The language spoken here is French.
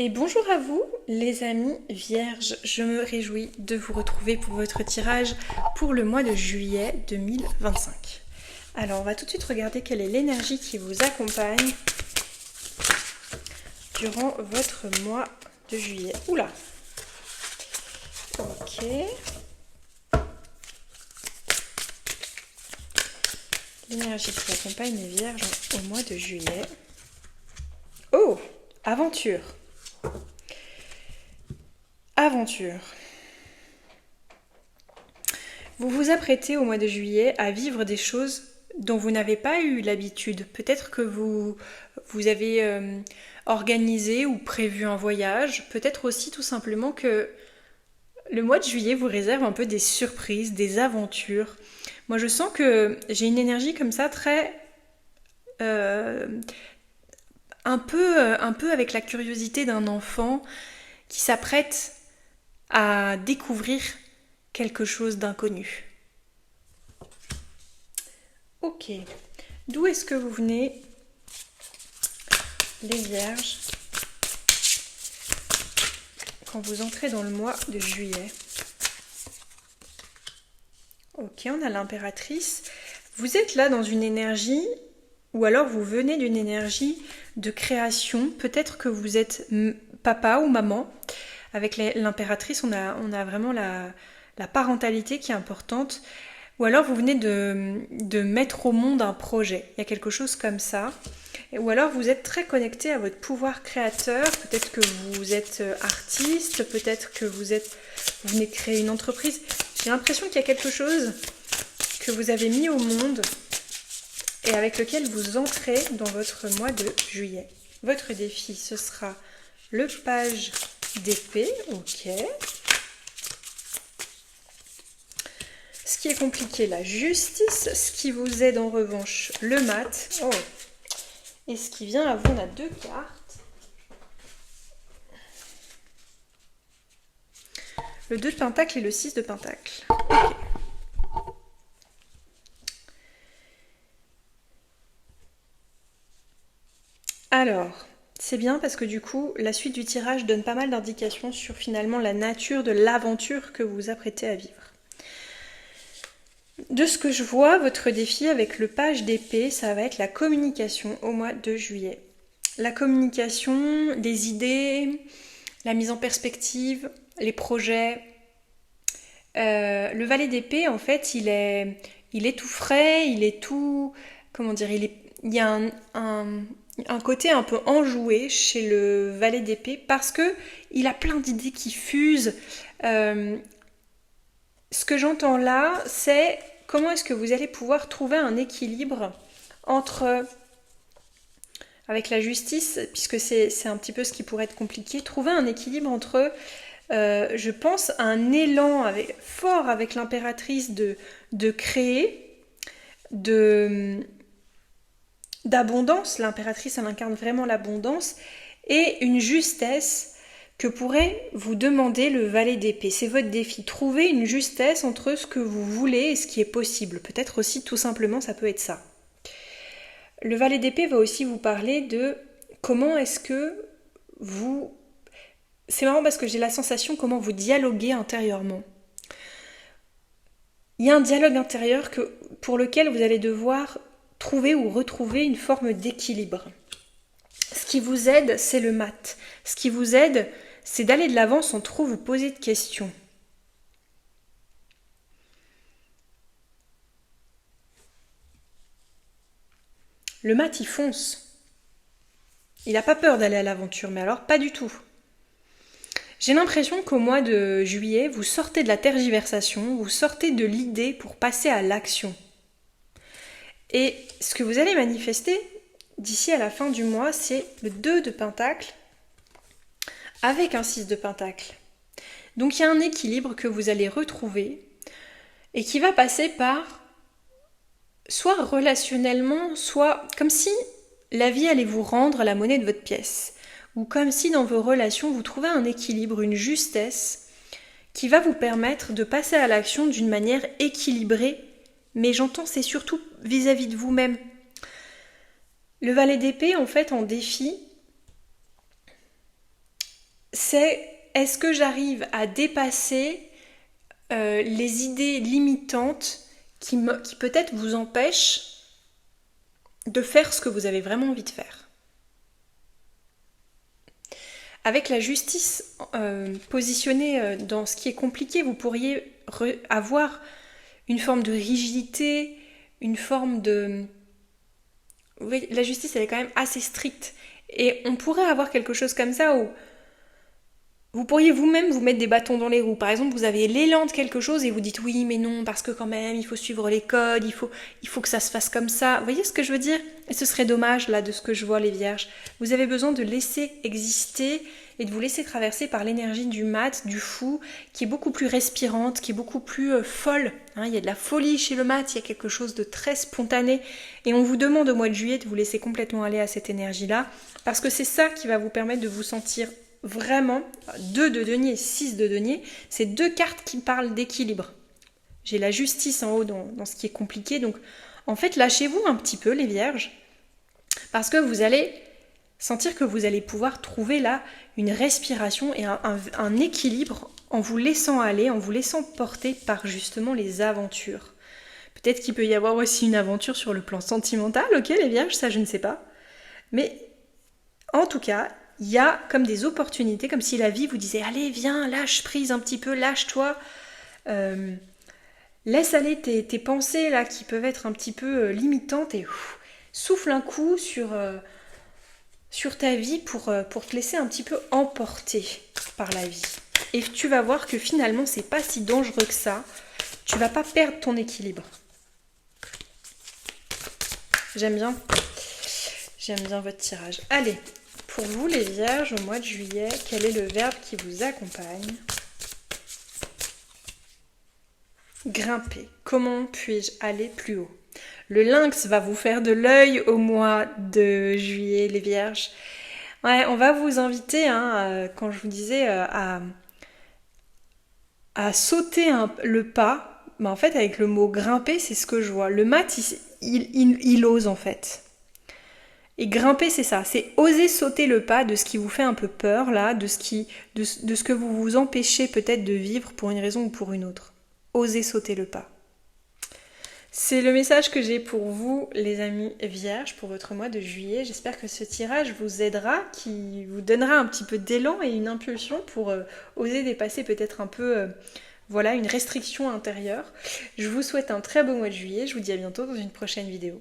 Et bonjour à vous les amis vierges, je me réjouis de vous retrouver pour votre tirage pour le mois de juillet 2025. Alors on va tout de suite regarder quelle est l'énergie qui vous accompagne durant votre mois de juillet. Oula. Ok. L'énergie qui accompagne les vierges au mois de juillet. Oh, aventure. Aventure. Vous vous apprêtez au mois de juillet à vivre des choses dont vous n'avez pas eu l'habitude. Peut-être que vous avez organisé ou prévu un voyage. Peut-être aussi tout simplement que le mois de juillet vous réserve un peu des surprises, des aventures. Moi je sens que j'ai une énergie comme ça très... un peu avec la curiosité d'un enfant qui s'apprête à découvrir quelque chose d'inconnu. Ok, d'où est-ce que vous venez, les vierges, quand vous entrez dans le mois de juillet? Ok, on a l'impératrice. Vous êtes là dans une énergie, ou alors vous venez d'une énergie de création. Peut-être que vous êtes papa ou maman. Avec l'impératrice, on a vraiment la parentalité qui est importante. Ou alors vous venez de mettre au monde un projet. Il y a quelque chose comme ça. Ou alors vous êtes très connecté à votre pouvoir créateur. Peut-être que vous êtes artiste. Peut-être que vous venez de créer une entreprise. J'ai l'impression qu'il y a quelque chose que vous avez mis au monde et avec lequel vous entrez dans votre mois de juillet. Votre défi, ce sera le page d'épée. Ok. Ce qui est compliqué, la justice. Ce qui vous aide en revanche, le mat. Oh. Et ce qui vient à vous, on a deux cartes. Le 2 de pentacle et le 6 de pentacle. Okay. Alors, c'est bien parce que du coup, la suite du tirage donne pas mal d'indications sur finalement la nature de l'aventure que vous vous apprêtez à vivre. De ce que je vois, votre défi avec le page d'épée, ça va être la communication au mois de juillet. La communication, les idées, la mise en perspective, les projets. Le valet d'épée, en fait, il est tout frais, il est tout... Comment dire, il y a un côté un peu enjoué chez le valet d'épée parce que il a plein d'idées qui fusent. Ce que j'entends là, c'est comment est-ce que vous allez pouvoir trouver un équilibre entre, avec la justice, puisque c'est un petit peu ce qui pourrait être compliqué, trouver un équilibre entre, je pense, un élan fort avec l'impératrice de créer, d'abondance. L'impératrice, elle incarne vraiment l'abondance, et une justesse que pourrait vous demander le valet d'épée. C'est votre défi. Trouver une justesse entre ce que vous voulez et ce qui est possible. Peut-être aussi, tout simplement, ça peut être ça. Le valet d'épée va aussi vous parler de comment est-ce que vous... C'est marrant parce que j'ai la sensation comment vous dialoguez intérieurement. Il y a un dialogue intérieur pour lequel vous allez devoir trouver ou retrouver une forme d'équilibre. Ce qui vous aide, c'est le mat. Ce qui vous aide, c'est d'aller de l'avant sans trop vous poser de questions. Le mat, il fonce. Il n'a pas peur d'aller à l'aventure, mais alors pas du tout. J'ai l'impression qu'au mois de juillet, vous sortez de la tergiversation, vous sortez de l'idée pour passer à l'action. Et ce que vous allez manifester d'ici à la fin du mois, c'est le 2 de pentacle avec un 6 de pentacle. Donc il y a un équilibre que vous allez retrouver et qui va passer par soit relationnellement, soit comme si la vie allait vous rendre la monnaie de votre pièce, ou comme si dans vos relations vous trouvez un équilibre, une justesse qui va vous permettre de passer à l'action d'une manière équilibrée, mais j'entends c'est surtout vis-à-vis de vous-même. Le valet d'épée en fait en défi, c'est est-ce que j'arrive à dépasser les idées limitantes qui peut-être vous empêchent de faire ce que vous avez vraiment envie de faire. Avec la justice positionnée dans ce qui est compliqué, vous pourriez avoir une forme de rigidité, une forme de... Oui, la justice, elle est quand même assez stricte. Et on pourrait avoir quelque chose comme ça où vous pourriez vous-même vous mettre des bâtons dans les roues. Par exemple, vous avez l'élan de quelque chose et vous dites oui, mais non, parce que quand même, il faut suivre les codes, il faut que ça se fasse comme ça. Vous voyez ce que je veux dire? Et ce serait dommage, là, de ce que je vois, les vierges. Vous avez besoin de laisser exister et de vous laisser traverser par l'énergie du mat, du fou, qui est beaucoup plus respirante, qui est beaucoup plus folle. Hein, il y a de la folie chez le mat, il y a quelque chose de très spontané. Et on vous demande au mois de juillet de vous laisser complètement aller à cette énergie-là, parce que c'est ça qui va vous permettre de vous sentir vraiment 2 de denier, 6 de denier, c'est 2 cartes qui parlent d'équilibre. J'ai la justice en haut dans ce qui est compliqué, donc en fait lâchez-vous un petit peu les vierges, parce que vous allez sentir que vous allez pouvoir trouver là une respiration et un équilibre en vous laissant aller, en vous laissant porter par justement les aventures. Peut-être qu'il peut y avoir aussi une aventure sur le plan sentimental, ok les vierges, ça je ne sais pas, mais en tout cas, il y a comme des opportunités, comme si la vie vous disait « Allez, viens, lâche prise un petit peu, lâche-toi. Laisse aller tes pensées là qui peuvent être un petit peu limitantes et souffle un coup sur ta vie pour te laisser un petit peu emporter par la vie. Et tu vas voir que finalement, c'est pas si dangereux que ça. Tu vas pas perdre ton équilibre. J'aime bien votre tirage. Allez, pour vous les vierges, au mois de juillet, quel est le verbe qui vous accompagne? Grimper. Comment puis-je aller plus haut? Le lynx va vous faire de l'œil au mois de juillet, les vierges. Ouais, on va vous inviter, quand je vous disais, à sauter le pas. En fait, avec le mot grimper, c'est ce que je vois. Le mat, il ose en fait. Et grimper, c'est ça, c'est oser sauter le pas de ce qui vous fait un peu peur, là, de ce que vous vous empêchez peut-être de vivre pour une raison ou pour une autre. Osez sauter le pas. C'est le message que j'ai pour vous, les amis vierges, pour votre mois de juillet. J'espère que ce tirage vous aidera, qui vous donnera un petit peu d'élan et une impulsion pour oser dépasser peut-être un peu une restriction intérieure. Je vous souhaite un très beau mois de juillet. Je vous dis à bientôt dans une prochaine vidéo.